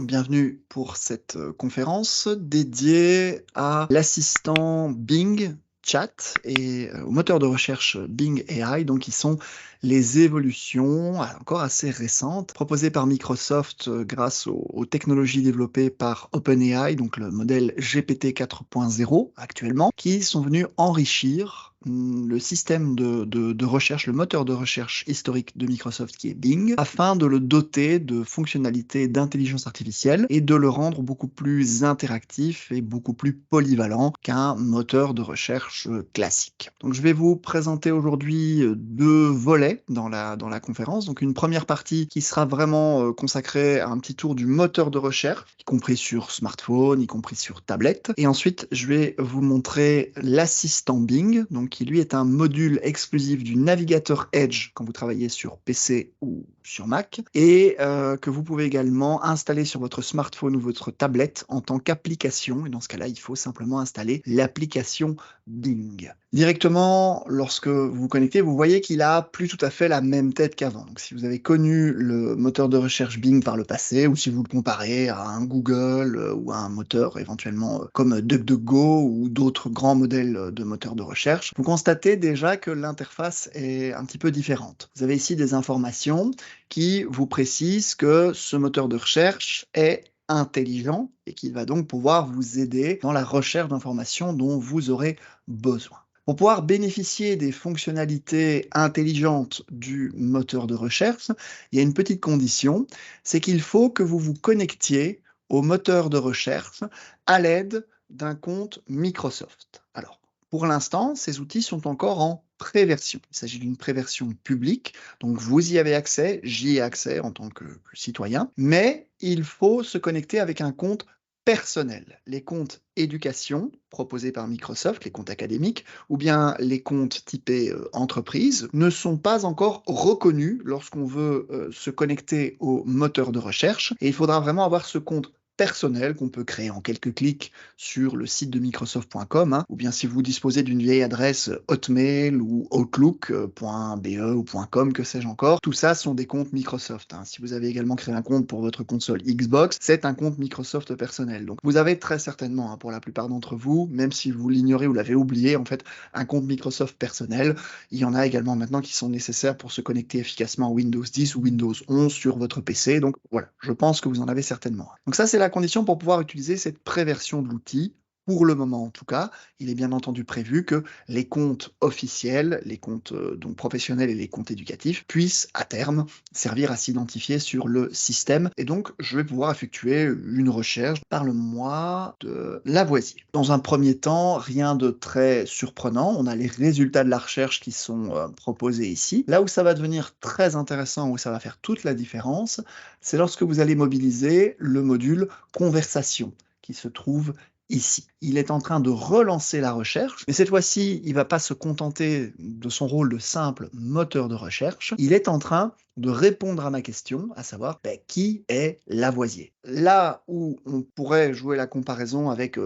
Bienvenue pour cette conférence dédiée à l'assistant Bing Chat et au moteur de recherche Bing AI, donc qui sont les évolutions encore assez récentes proposées par Microsoft grâce aux technologies développées par OpenAI, donc le modèle GPT 4.0 actuellement, qui sont venus enrichir le système de recherche, le moteur de recherche historique de Microsoft qui est Bing, afin de le doter de fonctionnalités d'intelligence artificielle et de le rendre beaucoup plus interactif et beaucoup plus polyvalent qu'un moteur de recherche classique. Donc je vais vous présenter aujourd'hui deux volets dans la conférence. Donc une première partie qui sera vraiment consacrée à un petit tour du moteur de recherche, y compris sur smartphone, y compris sur tablette. Et ensuite, je vais vous montrer l'assistant Bing, donc qui lui est un module exclusif du navigateur Edge quand vous travaillez sur PC ou sur Mac, et que vous pouvez également installer sur votre smartphone ou votre tablette en tant qu'application. Et dans ce cas-là, il faut simplement installer l'application Bing. Directement, lorsque vous vous connectez, vous voyez qu'il a plus tout à fait la même tête qu'avant. Donc, si vous avez connu le moteur de recherche Bing par le passé, ou si vous le comparez à un Google ou à un moteur éventuellement comme DuckDuckGo ou d'autres grands modèles de moteurs de recherche, vous constatez déjà que l'interface est un petit peu différente. Vous avez ici des informations qui vous précisent que ce moteur de recherche est intelligent et qu'il va donc pouvoir vous aider dans la recherche d'informations dont vous aurez besoin. Pour pouvoir bénéficier des fonctionnalités intelligentes du moteur de recherche, il y a une petite condition, c'est qu'il faut que vous vous connectiez au moteur de recherche à l'aide d'un compte Microsoft. Alors, pour l'instant, ces outils sont encore en préversion. Il s'agit d'une préversion publique, donc vous y avez accès, j'y ai accès en tant que citoyen, mais il faut se connecter avec un compte personnel. Les comptes éducation proposés par Microsoft, les comptes académiques, ou bien les comptes typés entreprise, ne sont pas encore reconnus lorsqu'on veut se connecter au moteur de recherche, et il faudra vraiment avoir ce compte personnel qu'on peut créer en quelques clics sur le site de Microsoft.com, hein, ou bien si vous disposez d'une vieille adresse Hotmail ou Outlook.be ou .com, que sais-je encore, tout ça sont des comptes Microsoft. Hein. Si vous avez également créé un compte pour votre console Xbox, c'est un compte Microsoft personnel. Donc vous avez très certainement, hein, pour la plupart d'entre vous, même si vous l'ignorez ou l'avez oublié, en fait, un compte Microsoft personnel. Il y en a également maintenant qui sont nécessaires pour se connecter efficacement à Windows 10 ou Windows 11 sur votre PC. Donc voilà, je pense que vous en avez certainement. Donc ça, c'est la condition pour pouvoir utiliser cette préversion de l'outil. Pour le moment en tout cas, il est bien entendu prévu que les comptes officiels, les comptes donc professionnels et les comptes éducatifs puissent à terme servir à s'identifier sur le système. Et donc, je vais pouvoir effectuer une recherche par le mois de Lavoisier. Dans un premier temps, rien de très surprenant. On a les résultats de la recherche qui sont proposés ici. Là où ça va devenir très intéressant, où ça va faire toute la différence, c'est lorsque vous allez mobiliser le module conversation qui se trouve ici. Il est en train de relancer la recherche, mais cette fois-ci, il ne va pas se contenter de son rôle de simple moteur de recherche. Il est en train de répondre à ma question, à savoir qui est Lavoisier. Là où on pourrait jouer la comparaison avec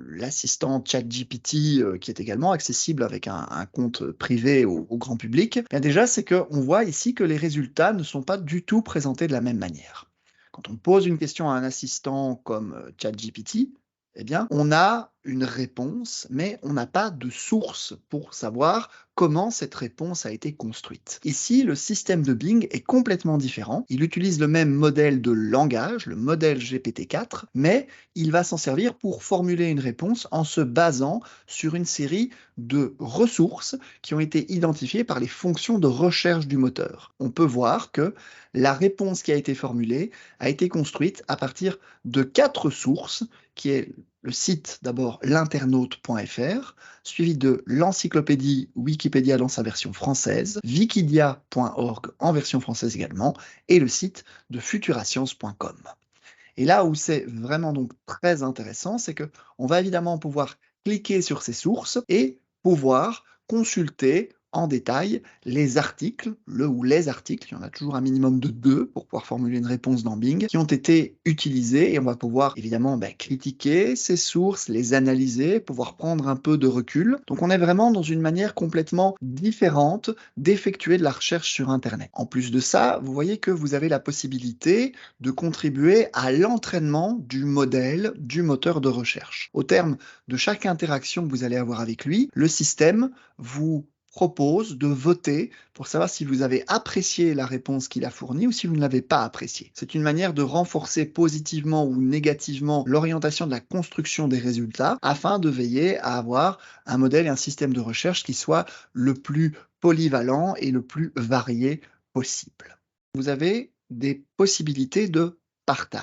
l'assistant ChatGPT qui est également accessible avec un compte privé au grand public, bien déjà c'est qu'on voit ici que les résultats ne sont pas du tout présentés de la même manière. Quand on pose une question à un assistant comme ChatGPT, eh bien, on a une réponse, mais on n'a pas de source pour savoir comment cette réponse a été construite. Ici, le système de Bing est complètement différent. Il utilise le même modèle de langage, le modèle GPT-4, mais il va s'en servir pour formuler une réponse en se basant sur une série de ressources qui ont été identifiées par les fonctions de recherche du moteur. On peut voir que la réponse qui a été formulée a été construite à partir de 4 sources, qui est le site d'abord l'internaute.fr, suivi de l'encyclopédie Wikipédia dans sa version française, wikidia.org en version française également, et le site de futurascience.com. Et là où c'est vraiment donc très intéressant, c'est qu'on va évidemment pouvoir cliquer sur ces sources et pouvoir consulter en détail les articles, le ou les articles, il y en a toujours un minimum de 2 pour pouvoir formuler une réponse dans Bing, qui ont été utilisés et on va pouvoir évidemment critiquer ces sources, les analyser, pouvoir prendre un peu de recul. Donc on est vraiment dans une manière complètement différente d'effectuer de la recherche sur Internet. En plus de ça, vous voyez que vous avez la possibilité de contribuer à l'entraînement du modèle du moteur de recherche. Au terme de chaque interaction que vous allez avoir avec lui, le système vous propose de voter pour savoir si vous avez apprécié la réponse qu'il a fournie ou si vous ne l'avez pas appréciée. C'est une manière de renforcer positivement ou négativement l'orientation de la construction des résultats afin de veiller à avoir un modèle et un système de recherche qui soit le plus polyvalent et le plus varié possible. Vous avez des possibilités de partage.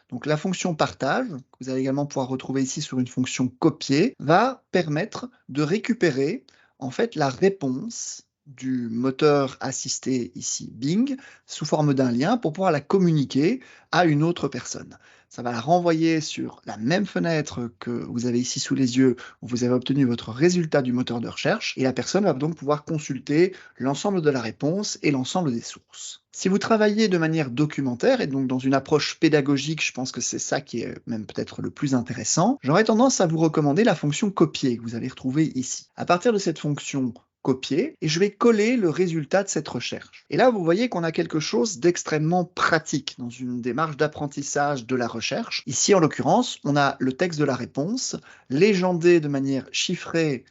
Donc la fonction partage, que vous allez également pouvoir retrouver ici sur une fonction copier, va permettre de récupérer en fait la réponse du moteur assisté ici Bing sous forme d'un lien pour pouvoir la communiquer à une autre personne. Ça va la renvoyer sur la même fenêtre que vous avez ici sous les yeux où vous avez obtenu votre résultat du moteur de recherche et la personne va donc pouvoir consulter l'ensemble de la réponse et l'ensemble des sources. Si vous travaillez de manière documentaire et donc dans une approche pédagogique, je pense que c'est ça qui est même peut-être le plus intéressant, j'aurais tendance à vous recommander la fonction copier que vous allez retrouver ici. À partir de cette fonction copier, et je vais coller le résultat de cette recherche. Et là, vous voyez qu'on a quelque chose d'extrêmement pratique dans une démarche d'apprentissage de la recherche. Ici, en l'occurrence, on a le texte de la réponse, légendé de manière chiffrée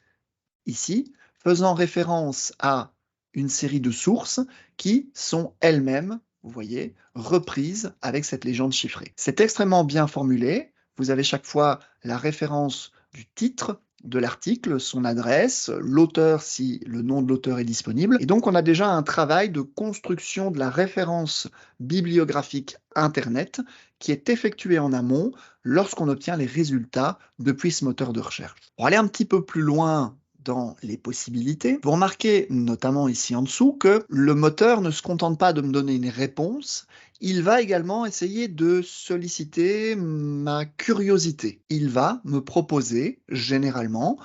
ici, faisant référence à une série de sources qui sont elles-mêmes, vous voyez, reprises avec cette légende chiffrée. C'est extrêmement bien formulé. Vous avez chaque fois la référence du titre de l'article, son adresse, l'auteur si le nom de l'auteur est disponible. Et donc on a déjà un travail de construction de la référence bibliographique Internet qui est effectué en amont lorsqu'on obtient les résultats depuis ce moteur de recherche. Pour aller un petit peu plus loin dans les possibilités, vous remarquez notamment ici en dessous que le moteur ne se contente pas de me donner une réponse, il va également essayer de solliciter ma curiosité. Il va me proposer généralement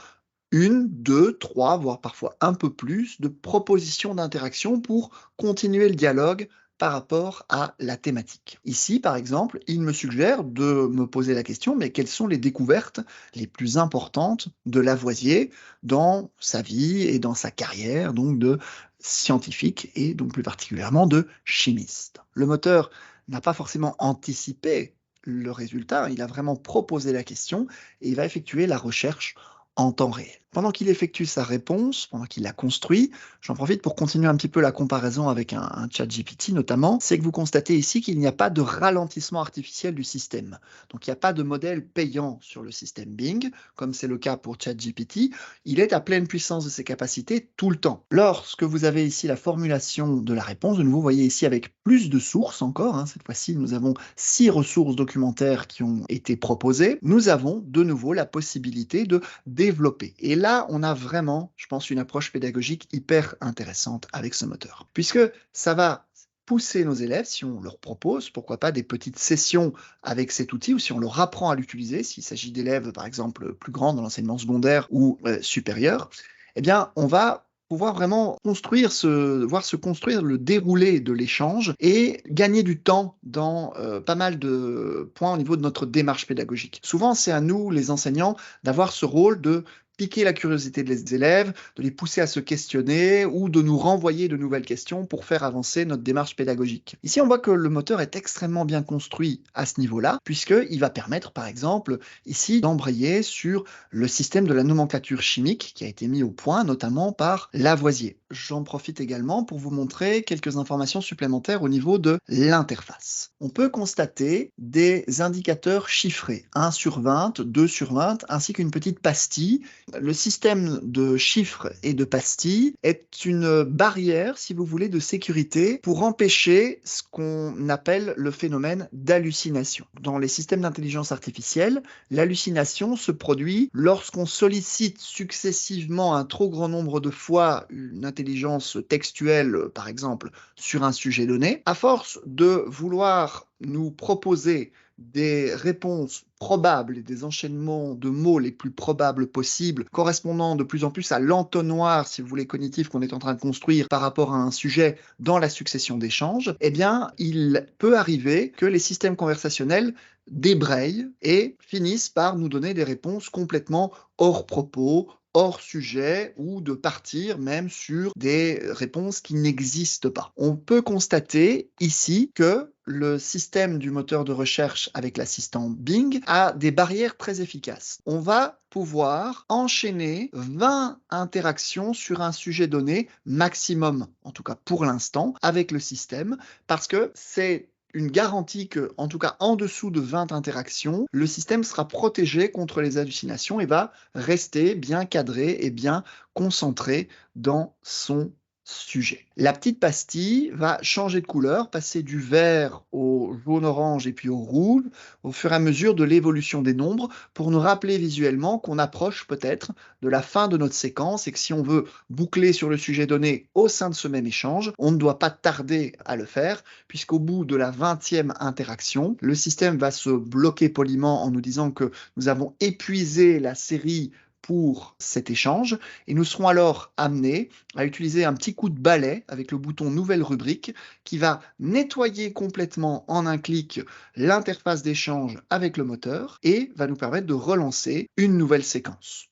une, deux, trois, voire parfois un peu plus de propositions d'interaction pour continuer le dialogue par rapport à la thématique. Ici, par exemple, il me suggère de me poser la question, mais quelles sont les découvertes les plus importantes de Lavoisier dans sa vie et dans sa carrière, donc de scientifique et donc plus particulièrement de chimiste. Le moteur n'a pas forcément anticipé le résultat, il a vraiment proposé la question et il va effectuer la recherche en temps réel. Pendant qu'il effectue sa réponse, pendant qu'il la construit, j'en profite pour continuer un petit peu la comparaison avec un ChatGPT notamment, c'est que vous constatez ici qu'il n'y a pas de ralentissement artificiel du système. Donc il n'y a pas de modèle payant sur le système Bing, comme c'est le cas pour ChatGPT, il est à pleine puissance de ses capacités tout le temps. Lorsque vous avez ici la formulation de la réponse, de nouveau, vous voyez ici avec plus de sources encore, cette fois-ci nous avons 6 ressources documentaires qui ont été proposées, nous avons de nouveau la possibilité de développer. Et là, on a vraiment, je pense, une approche pédagogique hyper intéressante avec ce moteur. Puisque ça va pousser nos élèves, si on leur propose, pourquoi pas, des petites sessions avec cet outil, ou si on leur apprend à l'utiliser, s'il s'agit d'élèves, par exemple, plus grands dans l'enseignement secondaire ou supérieur, eh bien, on va pouvoir vraiment voir se construire le déroulé de l'échange et gagner du temps dans pas mal de points au niveau de notre démarche pédagogique. Souvent, c'est à nous, les enseignants, d'avoir ce rôle de piquer la curiosité des élèves, de les pousser à se questionner ou de nous renvoyer de nouvelles questions pour faire avancer notre démarche pédagogique. Ici, on voit que le moteur est extrêmement bien construit à ce niveau-là, puisqu'il va permettre, par exemple, ici, d'embrayer sur le système de la nomenclature chimique qui a été mis au point, notamment par Lavoisier. J'en profite également pour vous montrer quelques informations supplémentaires au niveau de l'interface. On peut constater des indicateurs chiffrés, 1 sur 20, 2 sur 20, ainsi qu'une petite pastille. Le système de chiffres et de pastilles est une barrière, si vous voulez, de sécurité pour empêcher ce qu'on appelle le phénomène d'hallucination. Dans les systèmes d'intelligence artificielle, l'hallucination se produit lorsqu'on sollicite successivement un trop grand nombre de fois une intelligence textuelle, par exemple, sur un sujet donné. À force de vouloir nous proposer des réponses probables et des enchaînements de mots les plus probables possibles, correspondant de plus en plus à l'entonnoir, si vous voulez, cognitif qu'on est en train de construire par rapport à un sujet dans la succession d'échanges, eh bien, il peut arriver que les systèmes conversationnels débrayent et finissent par nous donner des réponses complètement hors propos, hors sujet, ou de partir même sur des réponses qui n'existent pas. On peut constater ici que le système du moteur de recherche avec l'assistant Bing a des barrières très efficaces. On va pouvoir enchaîner 20 interactions sur un sujet donné, maximum, en tout cas pour l'instant, avec le système, parce que c'est une garantie que, en tout cas en dessous de 20 interactions, le système sera protégé contre les hallucinations et va rester bien cadré et bien concentré dans son sujet. La petite pastille va changer de couleur, passer du vert au jaune-orange et puis au rouge au fur et à mesure de l'évolution des nombres pour nous rappeler visuellement qu'on approche peut-être de la fin de notre séquence et que si on veut boucler sur le sujet donné au sein de ce même échange, on ne doit pas tarder à le faire puisqu'au bout de la 20e interaction, le système va se bloquer poliment en nous disant que nous avons épuisé la série pour cet échange et nous serons alors amenés à utiliser un petit coup de balai avec le bouton nouvelle rubrique qui va nettoyer complètement en un clic l'interface d'échange avec le moteur et va nous permettre de relancer une nouvelle séquence.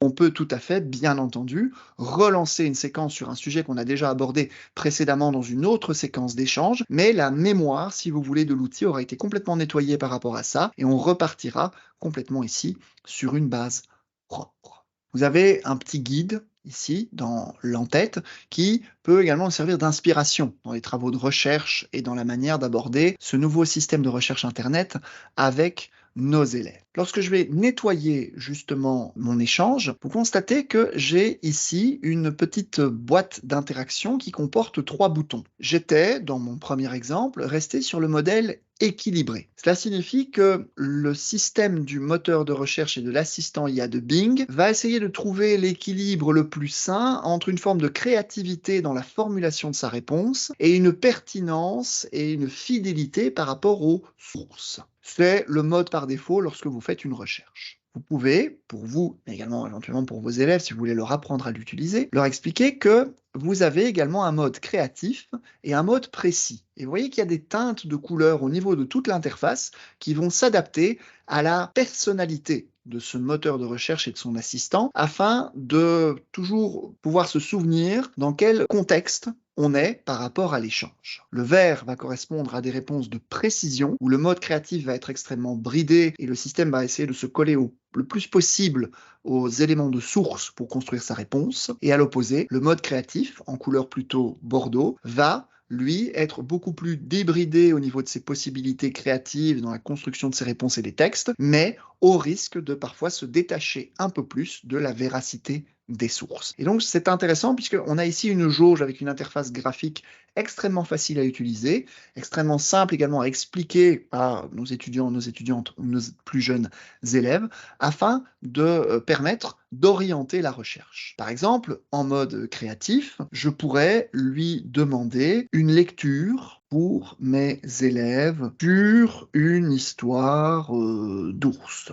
On peut tout à fait, bien entendu, relancer une séquence sur un sujet qu'on a déjà abordé précédemment dans une autre séquence d'échange, mais la mémoire, si vous voulez, de l'outil aura été complètement nettoyée par rapport à ça, et on repartira complètement ici sur une base propre. Vous avez un petit guide ici dans l'entête qui peut également servir d'inspiration dans les travaux de recherche et dans la manière d'aborder ce nouveau système de recherche Internet avec nos élèves. Lorsque je vais nettoyer justement mon échange, vous constatez que j'ai ici une petite boîte d'interaction qui comporte 3 boutons. J'étais, dans mon premier exemple, resté sur le modèle équilibré. Cela signifie que le système du moteur de recherche et de l'assistant IA de Bing va essayer de trouver l'équilibre le plus sain entre une forme de créativité dans la formulation de sa réponse et une pertinence et une fidélité par rapport aux sources. C'est le mode par défaut lorsque vous faites une recherche. Vous pouvez, pour vous, mais également éventuellement pour vos élèves, si vous voulez leur apprendre à l'utiliser, leur expliquer que vous avez également un mode créatif et un mode précis. Et vous voyez qu'il y a des teintes de couleurs au niveau de toute l'interface qui vont s'adapter à la personnalité de ce moteur de recherche et de son assistant afin de toujours pouvoir se souvenir dans quel contexte on est par rapport à l'échange. Le vert va correspondre à des réponses de précision où le mode créatif va être extrêmement bridé et le système va essayer de se coller le plus possible aux éléments de source pour construire sa réponse. Et à l'opposé, le mode créatif, en couleur plutôt bordeaux, va lui, être beaucoup plus débridé au niveau de ses possibilités créatives dans la construction de ses réponses et des textes, mais au risque de parfois se détacher un peu plus de la véracité des sources. Et donc c'est intéressant puisqu'on a ici une jauge avec une interface graphique extrêmement facile à utiliser, extrêmement simple également à expliquer à nos étudiants, nos étudiantes ou nos plus jeunes élèves, afin de permettre d'orienter la recherche. Par exemple, en mode créatif, je pourrais lui demander une lecture pour mes élèves sur une histoire d'ours.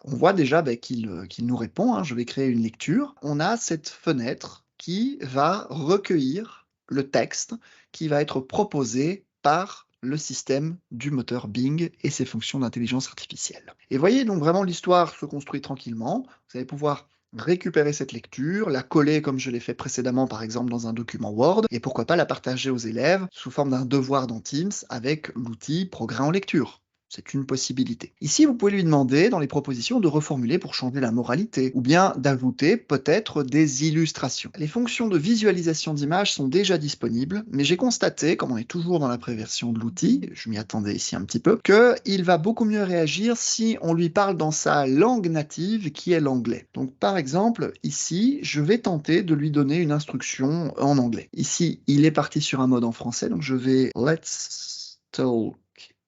On voit déjà qu'il nous répond, hein, je vais créer une lecture. On a cette fenêtre qui va recueillir le texte qui va être proposé par le système du moteur Bing et ses fonctions d'intelligence artificielle. Et voyez donc vraiment l'histoire se construit tranquillement. Vous allez pouvoir récupérer cette lecture, la coller comme je l'ai fait précédemment par exemple dans un document Word, et pourquoi pas la partager aux élèves sous forme d'un devoir dans Teams avec l'outil Progrès en lecture. C'est une possibilité. Ici, vous pouvez lui demander, dans les propositions, de reformuler pour changer la moralité, ou bien d'ajouter peut-être des illustrations. Les fonctions de visualisation d'images sont déjà disponibles, mais j'ai constaté, comme on est toujours dans la préversion de l'outil, je m'y attendais ici un petit peu, qu'il va beaucoup mieux réagir si on lui parle dans sa langue native, qui est l'anglais. Donc par exemple, ici, je vais tenter de lui donner une instruction en anglais. Ici, il est parti sur un mode en français, donc je vais « Let's talk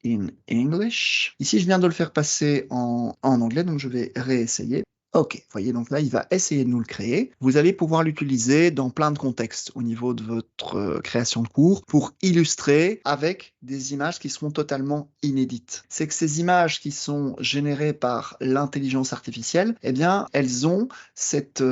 in English ». Ici, je viens de le faire passer en anglais, donc je vais réessayer. OK, vous voyez, donc là, il va essayer de nous le créer. Vous allez pouvoir l'utiliser dans plein de contextes au niveau de votre création de cours pour illustrer avec des images qui seront totalement inédites. C'est que ces images qui sont générées par l'intelligence artificielle, eh bien, elles ont cette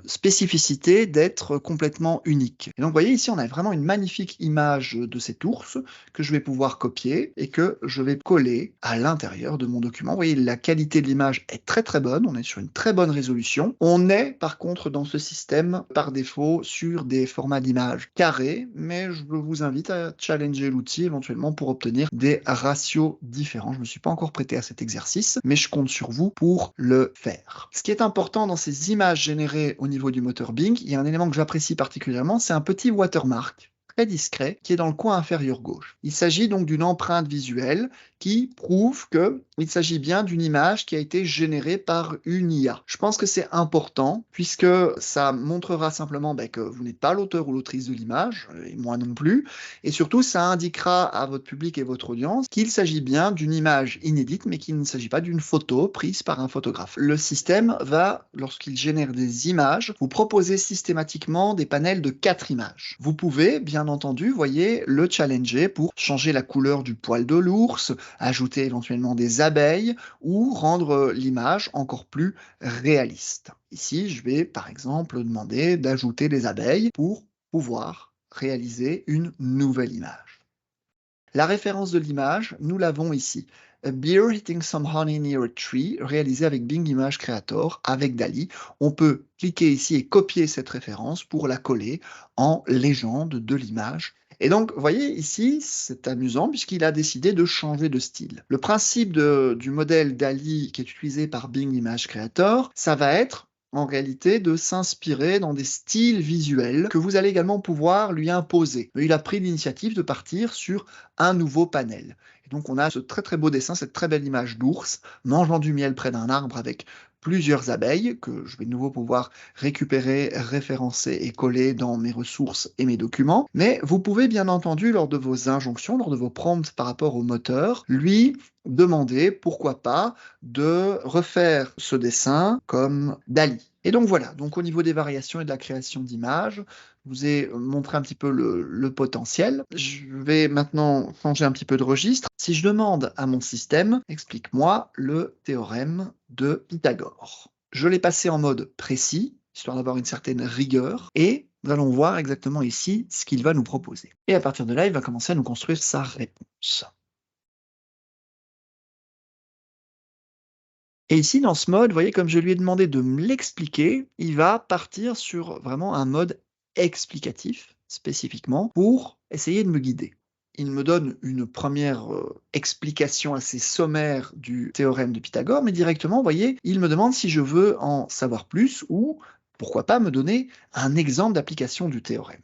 spécificité d'être complètement uniques. Et donc, vous voyez, ici, on a vraiment une magnifique image de cet ours que je vais pouvoir copier et que je vais coller à l'intérieur de mon document. Vous voyez, la qualité de l'image est très très bonne, on est sur une très bonne résolution. On est par contre dans ce système par défaut sur des formats d'images carrés, mais je vous invite à challenger l'outil éventuellement pour obtenir des ratios différents. Je ne me suis pas encore prêté à cet exercice, mais je compte sur vous pour le faire. Ce qui est important dans ces images générées au niveau du moteur Bing, il y a un élément que j'apprécie particulièrement, c'est un petit watermark très discret qui est dans le coin inférieur gauche. Il s'agit donc d'une empreinte visuelle qui prouve qu'il s'agit bien d'une image qui a été générée par une IA. Je pense que c'est important puisque ça montrera simplement que vous n'êtes pas l'auteur ou l'autrice de l'image, et moi non plus, et surtout ça indiquera à votre public et votre audience qu'il s'agit bien d'une image inédite mais qu'il ne s'agit pas d'une photo prise par un photographe. Le système va, lorsqu'il génère des images, vous proposer systématiquement des panels de 4 images. Vous pouvez, bien entendu, voyez, le challenger pour changer la couleur du poil de l'ours, ajouter éventuellement des abeilles ou rendre l'image encore plus réaliste. Ici, je vais par exemple demander d'ajouter des abeilles pour pouvoir réaliser une nouvelle image. La référence de l'image, nous l'avons ici. A bear hitting some honey near a tree, réalisé avec Bing Image Creator, avec DALL-E. On peut cliquer ici et copier cette référence pour la coller en légende de l'image. Et donc, vous voyez ici, c'est amusant puisqu'il a décidé de changer de style. Le principe du modèle DALL-E qui est utilisé par Bing Image Creator, ça va être en réalité de s'inspirer dans des styles visuels que vous allez également pouvoir lui imposer. Il a pris l'initiative de partir sur un nouveau panel. Et donc on a ce très très beau dessin, cette très belle image d'ours mangeant du miel près d'un arbre avec plusieurs abeilles que je vais de nouveau pouvoir récupérer, référencer et coller dans mes ressources et mes documents. Mais vous pouvez bien entendu, lors de vos injonctions, lors de vos prompts par rapport au moteur, lui demander, pourquoi pas, de refaire ce dessin comme DALL-E. Et donc voilà, donc au niveau des variations et de la création d'images, je vous ai montré un petit peu le potentiel. Je vais maintenant changer un petit peu de registre. Si je demande à mon système, explique-moi le théorème de Pythagore. Je l'ai passé en mode précis, histoire d'avoir une certaine rigueur, et nous allons voir exactement ici ce qu'il va nous proposer. Et à partir de là, il va commencer à nous construire sa réponse. Et ici, dans ce mode, vous voyez, comme je lui ai demandé de me l'expliquer, il va partir sur vraiment un mode explicatif, spécifiquement, pour essayer de me guider. Il me donne une première explication assez sommaire du théorème de Pythagore, mais directement, vous voyez, il me demande si je veux en savoir plus ou, pourquoi pas, me donner un exemple d'application du théorème.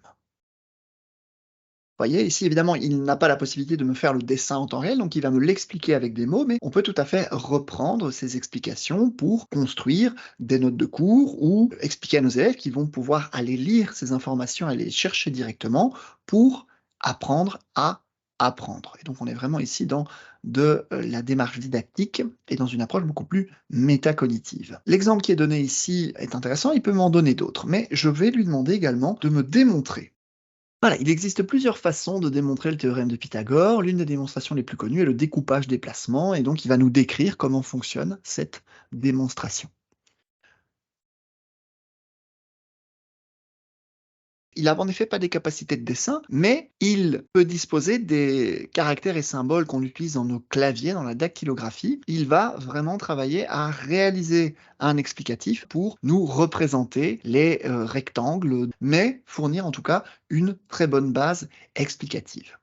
Vous voyez, ici, évidemment, il n'a pas la possibilité de me faire le dessin en temps réel, donc il va me l'expliquer avec des mots, mais on peut tout à fait reprendre ces explications pour construire des notes de cours ou expliquer à nos élèves qu'ils vont pouvoir aller lire ces informations, aller les chercher directement pour apprendre à apprendre. Et donc, on est vraiment ici dans de la démarche didactique et dans une approche beaucoup plus métacognitive. L'exemple qui est donné ici est intéressant, il peut m'en donner d'autres, mais je vais lui demander également de me démontrer. Voilà, il existe plusieurs façons de démontrer le théorème de Pythagore. L'une des démonstrations les plus connues est le découpage des placements, et donc il va nous décrire comment fonctionne cette démonstration. Il n'a en effet pas des capacités de dessin, mais il peut disposer des caractères et symboles qu'on utilise dans nos claviers, dans la dactylographie. Il va vraiment travailler à réaliser un explicatif pour nous représenter les rectangles, mais fournir en tout cas une très bonne base explicative.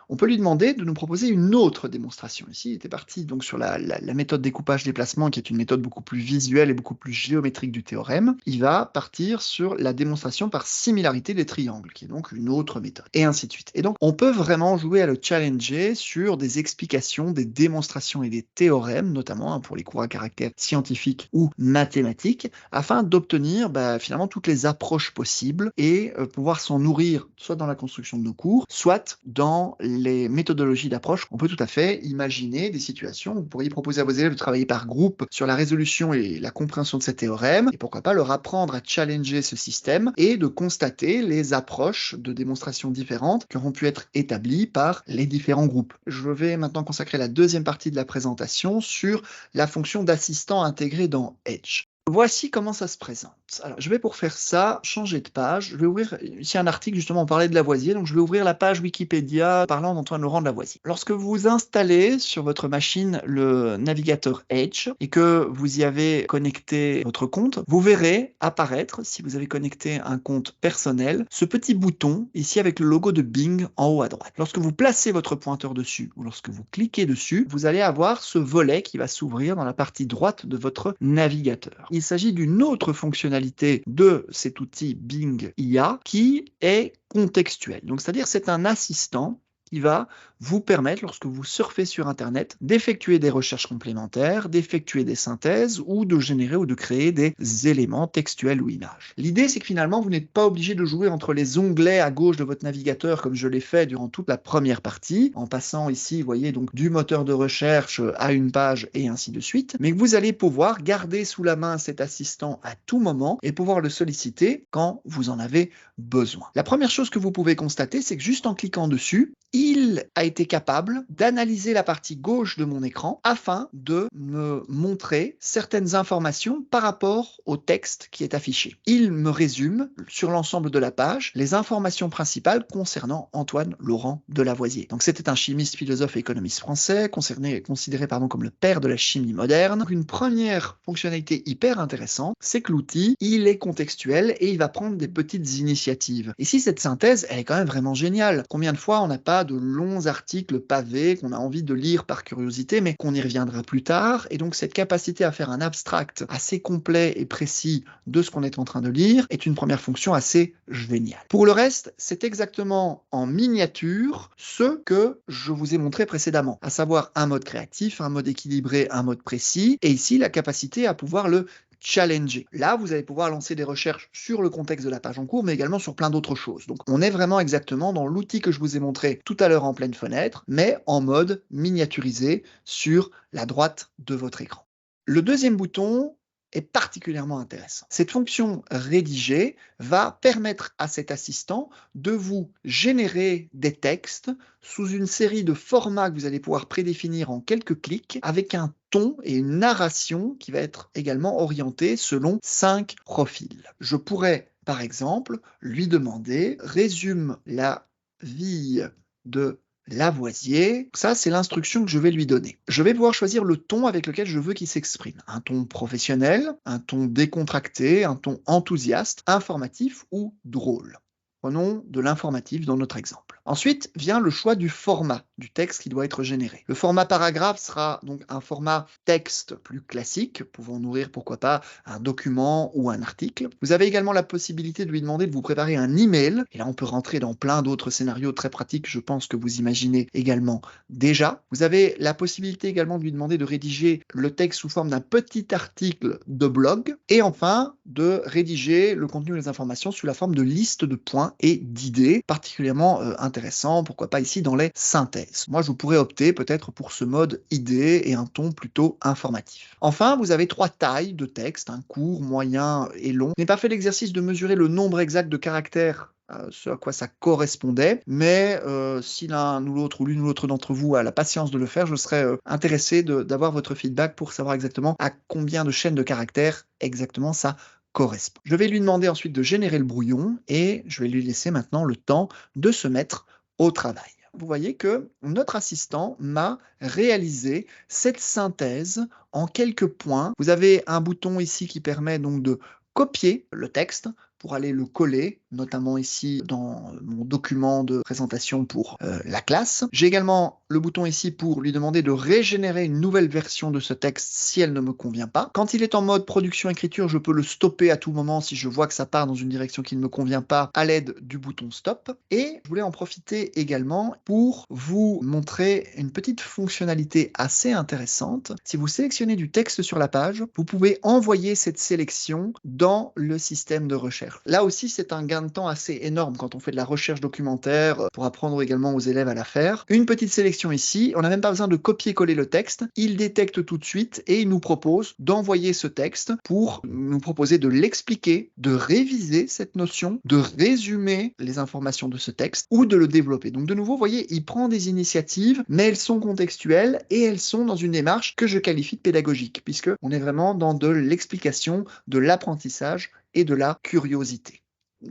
On peut lui demander de nous proposer une autre démonstration. Ici, il était parti donc sur la méthode découpage-déplacement, qui est une méthode beaucoup plus visuelle et beaucoup plus géométrique du théorème. Il va partir sur la démonstration par similarité des triangles, qui est donc une autre méthode, et ainsi de suite. Et donc, on peut vraiment jouer à le challenger sur des explications, des démonstrations et des théorèmes, notamment pour les cours à caractère scientifique ou mathématique, afin d'obtenir finalement toutes les approches possibles et pouvoir s'en nourrir soit dans la construction de nos cours, soit dans les méthodologies d'approche, on peut tout à fait imaginer des situations où vous pourriez proposer à vos élèves de travailler par groupe sur la résolution et la compréhension de ces théorèmes, et pourquoi pas leur apprendre à challenger ce système et de constater les approches de démonstration différentes qui auront pu être établies par les différents groupes. Je vais maintenant consacrer la deuxième partie de la présentation sur la fonction d'assistant intégrée dans Edge. Voici comment ça se présente. Alors, je vais pour faire ça changer de page. Je vais ouvrir ici un article, justement, on parlait de Lavoisier, donc je vais ouvrir la page Wikipédia parlant d'Antoine Laurent de Lavoisier. Lorsque vous installez sur votre machine le navigateur Edge et que vous y avez connecté votre compte, vous verrez apparaître, si vous avez connecté un compte personnel, ce petit bouton ici avec le logo de Bing en haut à droite. Lorsque vous placez votre pointeur dessus ou lorsque vous cliquez dessus, vous allez avoir ce volet qui va s'ouvrir dans la partie droite de votre navigateur. Il s'agit d'une autre fonctionnalité de cet outil Bing IA qui est contextuelle. Donc, c'est-à-dire c'est un assistant qui va vous permettre, lorsque vous surfez sur Internet, d'effectuer des recherches complémentaires, d'effectuer des synthèses ou de générer ou de créer des éléments textuels ou images. L'idée, c'est que finalement, vous n'êtes pas obligé de jouer entre les onglets à gauche de votre navigateur comme je l'ai fait durant toute la première partie, en passant ici, vous voyez, donc du moteur de recherche à une page et ainsi de suite, mais que vous allez pouvoir garder sous la main cet assistant à tout moment et pouvoir le solliciter quand vous en avez besoin. La première chose que vous pouvez constater, c'est que juste en cliquant dessus, il a été capable d'analyser la partie gauche de mon écran afin de me montrer certaines informations par rapport au texte qui est affiché. Il me résume sur l'ensemble de la page les informations principales concernant Antoine Laurent de Lavoisier. Donc c'était un chimiste, philosophe et économiste français, considéré comme le père de la chimie moderne. Donc, une première fonctionnalité hyper intéressante, c'est que l'outil, il est contextuel et il va prendre des petites initiatives. Ici, cette synthèse, elle est quand même vraiment géniale. Combien de fois on n'a pas de longs articles pavés qu'on a envie de lire par curiosité, mais qu'on y reviendra plus tard. Et donc, cette capacité à faire un abstract assez complet et précis de ce qu'on est en train de lire est une première fonction assez géniale. Pour le reste, c'est exactement en miniature ce que je vous ai montré précédemment, à savoir un mode créatif, un mode équilibré, un mode précis, et ici, la capacité à pouvoir le challenger. Là, vous allez pouvoir lancer des recherches sur le contexte de la page en cours, mais également sur plein d'autres choses. Donc, on est vraiment exactement dans l'outil que je vous ai montré tout à l'heure en pleine fenêtre, mais en mode miniaturisé sur la droite de votre écran. Le deuxième bouton est particulièrement intéressant. Cette fonction rédiger va permettre à cet assistant de vous générer des textes sous une série de formats que vous allez pouvoir prédéfinir en quelques clics avec un ton et une narration qui va être également orientée selon 5 profils. Je pourrais, par exemple, lui demander « Résume la vie de Lavoisier », ça c'est l'instruction que je vais lui donner. Je vais pouvoir choisir le ton avec lequel je veux qu'il s'exprime. Un ton professionnel, un ton décontracté, un ton enthousiaste, informatif ou drôle. Prenons de l'informatif dans notre exemple. Ensuite vient le choix du format du texte qui doit être généré. Le format paragraphe sera donc un format texte plus classique, pouvant nourrir pourquoi pas un document ou un article. Vous avez également la possibilité de lui demander de vous préparer un email, et là on peut rentrer dans plein d'autres scénarios très pratiques, je pense que vous imaginez également déjà. Vous avez la possibilité également de lui demander de rédiger le texte sous forme d'un petit article de blog, et enfin de rédiger le contenu et les informations sous la forme de liste de points et d'idées, particulièrement intéressant, pourquoi pas ici dans les synthèses. Moi, je pourrais opter peut-être pour ce mode idée et un ton plutôt informatif. Enfin, vous avez 3 tailles de texte, un court, moyen et long. Je n'ai pas fait l'exercice de mesurer le nombre exact de caractères ce à quoi ça correspondait, mais si l'un ou l'autre ou l'une ou l'autre d'entre vous a la patience de le faire, je serais intéressé d'avoir votre feedback pour savoir exactement à combien de chaînes de caractères exactement ça correspond. Je vais lui demander ensuite de générer le brouillon et je vais lui laisser maintenant le temps de se mettre au travail. Vous voyez que notre assistant m'a réalisé cette synthèse en quelques points. Vous avez un bouton ici qui permet donc de copier le texte pour aller le coller, notamment ici dans mon document de présentation pour la classe. J'ai également le bouton ici pour lui demander de régénérer une nouvelle version de ce texte si elle ne me convient pas. Quand il est en mode production-écriture, je peux le stopper à tout moment si je vois que ça part dans une direction qui ne me convient pas à l'aide du bouton stop. Et je voulais en profiter également pour vous montrer une petite fonctionnalité assez intéressante. Si vous sélectionnez du texte sur la page, vous pouvez envoyer cette sélection dans le système de recherche. documentaire. Là aussi, c'est un gain de temps assez énorme quand on fait de la recherche documentaire pour apprendre également aux élèves à la faire. Une petite sélection ici, on n'a même pas besoin de copier-coller le texte, il détecte tout de suite et il nous propose d'envoyer ce texte pour nous proposer de l'expliquer, de réviser cette notion, de résumer les informations de ce texte ou de le développer. Donc de nouveau, vous voyez, il prend des initiatives, mais elles sont contextuelles et elles sont dans une démarche que je qualifie de pédagogique, puisque on est vraiment dans de l'explication, de l'apprentissage et de la curiosité.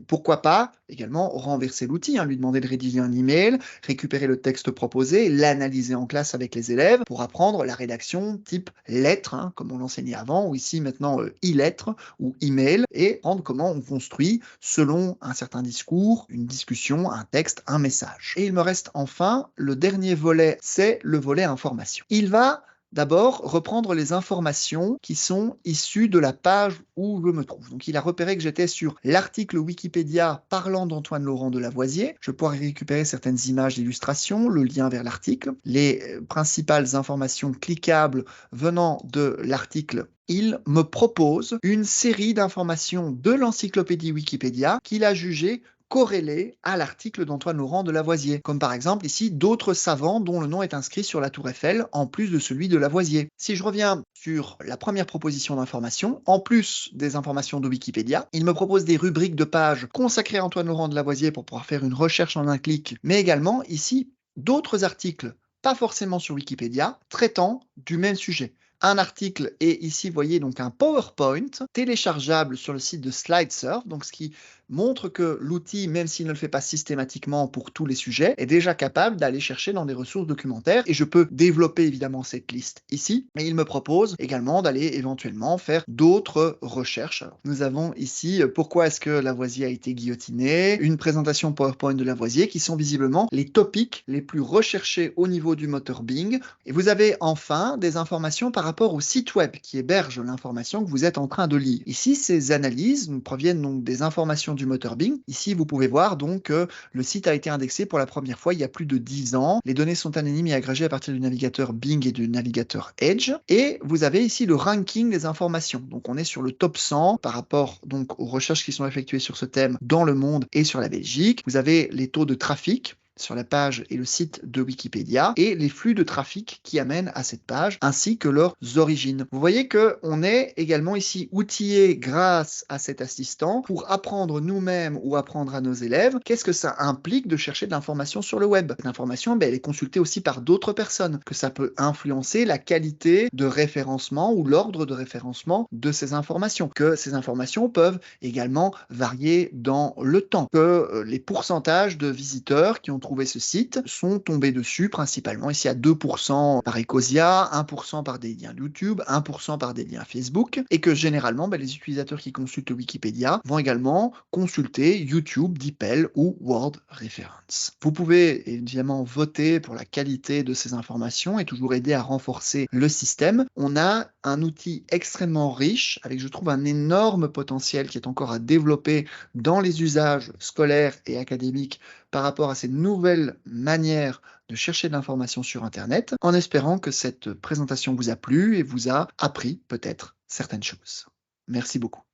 Pourquoi pas également renverser l'outil, lui demander de rédiger un email, récupérer le texte proposé, l'analyser en classe avec les élèves pour apprendre la rédaction type lettre, comme on l'enseignait avant, ou ici maintenant e-lettre ou email, et apprendre comment on construit selon un certain discours, une discussion, un texte, un message. Et il me reste enfin le dernier volet, c'est le volet information. Il va d'abord reprendre les informations qui sont issues de la page où je me trouve. Donc il a repéré que j'étais sur l'article Wikipédia parlant d'Antoine Laurent de Lavoisier. Je pourrais récupérer certaines images d'illustration, le lien vers l'article, les principales informations cliquables venant de l'article. Il me propose une série d'informations de l'encyclopédie Wikipédia qu'il a jugées corrélé à l'article d'Antoine Laurent de Lavoisier, comme par exemple ici d'autres savants dont le nom est inscrit sur la tour Eiffel en plus de celui de Lavoisier. Si je reviens sur la première proposition d'information, en plus des informations de Wikipédia, il me propose des rubriques de pages consacrées à Antoine Laurent de Lavoisier pour pouvoir faire une recherche en un clic, mais également ici d'autres articles, pas forcément sur Wikipédia, traitant du même sujet. Un article est ici, vous voyez, donc un PowerPoint téléchargeable sur le site de SlideSurf, donc ce qui montre que l'outil, même s'il ne le fait pas systématiquement pour tous les sujets, est déjà capable d'aller chercher dans des ressources documentaires et je peux développer évidemment cette liste ici, mais il me propose également d'aller éventuellement faire d'autres recherches. Alors, nous avons ici pourquoi est-ce que Lavoisier a été guillotiné, une présentation PowerPoint de Lavoisier qui sont visiblement les topics les plus recherchés au niveau du moteur Bing et vous avez enfin des informations par rapport au site web qui héberge l'information que vous êtes en train de lire. Ici, ces analyses proviennent donc des informations du moteur Bing. Ici, vous pouvez voir donc que le site a été indexé pour la première fois il y a plus de 10 ans. Les données sont anonymes et agrégées à partir du navigateur Bing et du navigateur Edge. Et vous avez ici le ranking des informations. Donc on est sur le top 100 par rapport donc aux recherches qui sont effectuées sur ce thème dans le monde et sur la Belgique. Vous avez les taux de trafic sur la page et le site de Wikipédia et les flux de trafic qui amènent à cette page ainsi que leurs origines. Vous voyez qu'on est également ici outillé grâce à cet assistant pour apprendre nous-mêmes ou apprendre à nos élèves qu'est-ce que ça implique de chercher de l'information sur le web. Cette information, elle est consultée aussi par d'autres personnes, que ça peut influencer la qualité de référencement ou l'ordre de référencement de ces informations, que ces informations peuvent également varier dans le temps, que les pourcentages de visiteurs qui ont trouvé ce site sont tombés dessus principalement ici à 2% par Ecosia, 1% par des liens YouTube, 1% par des liens Facebook et que généralement les utilisateurs qui consultent Wikipédia vont également consulter YouTube, DeepL ou World Reference. Vous pouvez évidemment voter pour la qualité de ces informations et toujours aider à renforcer le système. On a un outil extrêmement riche avec je trouve un énorme potentiel qui est encore à développer dans les usages scolaires et académiques par rapport à ces nouvelles manières de chercher de l'information sur Internet, en espérant que cette présentation vous a plu et vous a appris peut-être certaines choses. Merci beaucoup.